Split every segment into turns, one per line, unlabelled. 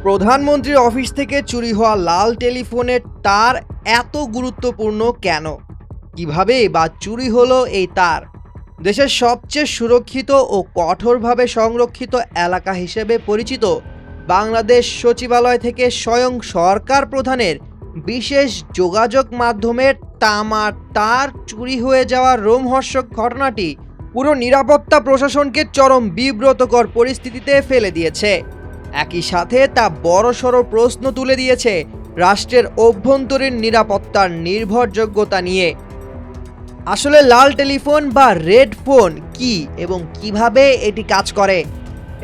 প্রধানমন্ত্রীর অফিস থেকে চুরি হওয়া লাল টেলিফোনের তার এত গুরুত্বপূর্ণ কেন? কিভাবে বা চুরি হলো এই তার? দেশের সবচেয়ে সুরক্ষিত ও কঠোরভাবে সংরক্ষিত এলাকা হিসেবে পরিচিত বাংলাদেশ সচিবালয় থেকে স্বয়ং সরকার প্রধানের বিশেষ যোগাযোগ মাধ্যমের তামার তার চুরি হয়ে যাওয়ার রোমহর্ষক ঘটনাটি পুরো নিরাপত্তা প্রশাসনকে চরম বিব্রতকর পরিস্থিতিতে ফেলে দিয়েছে। একই সাথে তা বড়সড় প্রশ্ন তুলে দিয়েছে রাষ্ট্রের অভ্যন্তরীণ নিরাপত্তার নির্ভরযোগ্যতা নিয়ে। আসলে লাল টেলিফোন বা রেড ফোন কি এবং কিভাবে এটি কাজ করে?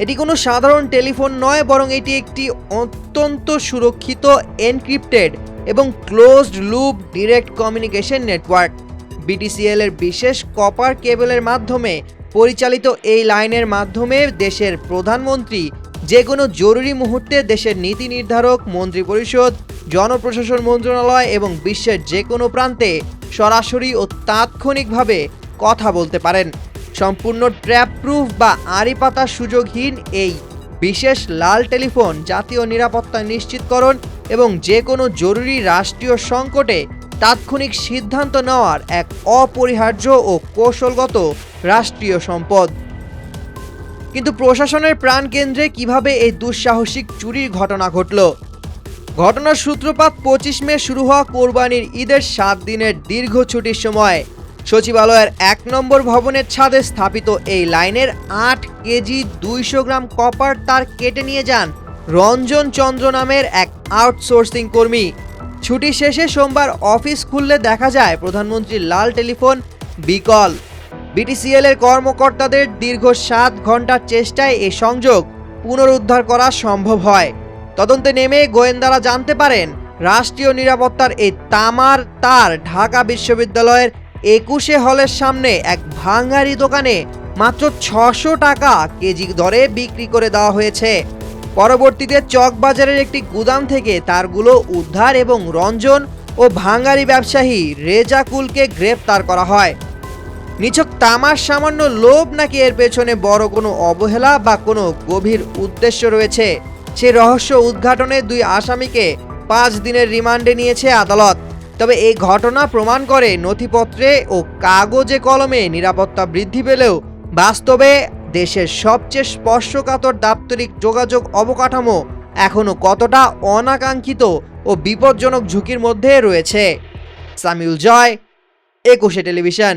এটি কোনো সাধারণ টেলিফোন নয়, বরং এটি একটি অত্যন্ত সুরক্ষিত, এনক্রিপ্টেড এবং closed loop direct communication network. BTCL এর বিশেষ কপার কেবলের মাধ্যমে পরিচালিত এই লাইনের মাধ্যমে দেশের প্রধানমন্ত্রী যে কোনো জরুরি মুহূর্তে দেশের নীতি নির্ধারক, মন্ত্রিপরিষদ, জনপ্রশাসন মন্ত্রণালয় এবং বিশ্বের যে কোনো প্রান্তে সরাসরি ও তাৎক্ষণিকভাবে কথা বলতে পারেন। সম্পূর্ণ ট্র্যাপ প্রুফ বা আড়ি পাতার সুযোগহীন এই বিশেষ লাল টেলিফোন জাতীয় নিরাপত্তা নিশ্চিতকরণ এবং যে কোনো জরুরি রাষ্ট্রীয় সংকটে তাৎক্ষণিক সিদ্ধান্ত নেওয়ার এক অপরিহার্য ও কৌশলগত রাষ্ট্রীয় সম্পদ। কিন্তু প্রশাসনের প্রাণকেন্দ্রে কিভাবে এই দুঃসাহসিক চুরির ঘটনা ঘটল? ঘটনার সূত্রপাত 25 মে শুরু হওয়া কোরবানির ঈদের 7 দিনের দীর্ঘ ছুটির সময় সচিবালয়ের 1 নম্বর ভবনের ছাদে স্থাপিত এই লাইনের 8 কেজি 200 গ্রাম কপার তার কেটে নিয়ে যান রঞ্জন চন্দ্র নামের এক আউটসোর্সিং কর্মী। ছুটি শেষে সোমবার অফিস খুললে দেখা যায় প্রধানমন্ত্রীর লাল টেলিফোন বিকল। বিটিসিএল এর কর্মকর্তাদের দীর্ঘ 7 ঘন্টার চেষ্টায় এই সংযোগ পুনরুদ্ধার করা সম্ভব হয়। তদন্তে নেমে গোয়েন্দারা জানতে পারেন রাষ্ট্রীয় নিরাপত্তার এই তামার তার ঢাকা বিশ্ববিদ্যালয়ের 21 হলের সামনে এক ভাঙারি দোকানে মাত্র 600 টাকা কেজি দরে বিক্রি করে দেওয়া হয়েছে। পরবর্তীতে চকবাজারের একটি গুদাম থেকে তারগুলো উদ্ধার এবং রঞ্জন ও ভাঙারি ব্যবসায়ী রেজাকুলকে গ্রেপ্তার করা হয়। নিছক তামার সামান্য লোভ নাকি এর পেছনে বড় কোনো অবহেলা বা কোনো গভীর উদ্দেশ্য রয়েছে, সে রহস্য উদ্ঘাটনে 2 আসামিকে 5 দিনের রিমান্ডে নিয়েছে আদালত। তবে এই ঘটনা প্রমাণ করে নথিপত্রে ও কাগজে কলমে নিরাপত্তা বৃদ্ধি পেলেও বাস্তবে দেশের সবচেয়ে স্পর্শকাতর দাপ্তরিক যোগাযোগ অবকাঠামো এখনও কতটা অনাকাঙ্ক্ষিত ও বিপজ্জনক ঝুঁকির মধ্যে রয়েছে। সামিউল জয়, 21 টেলিভিশন।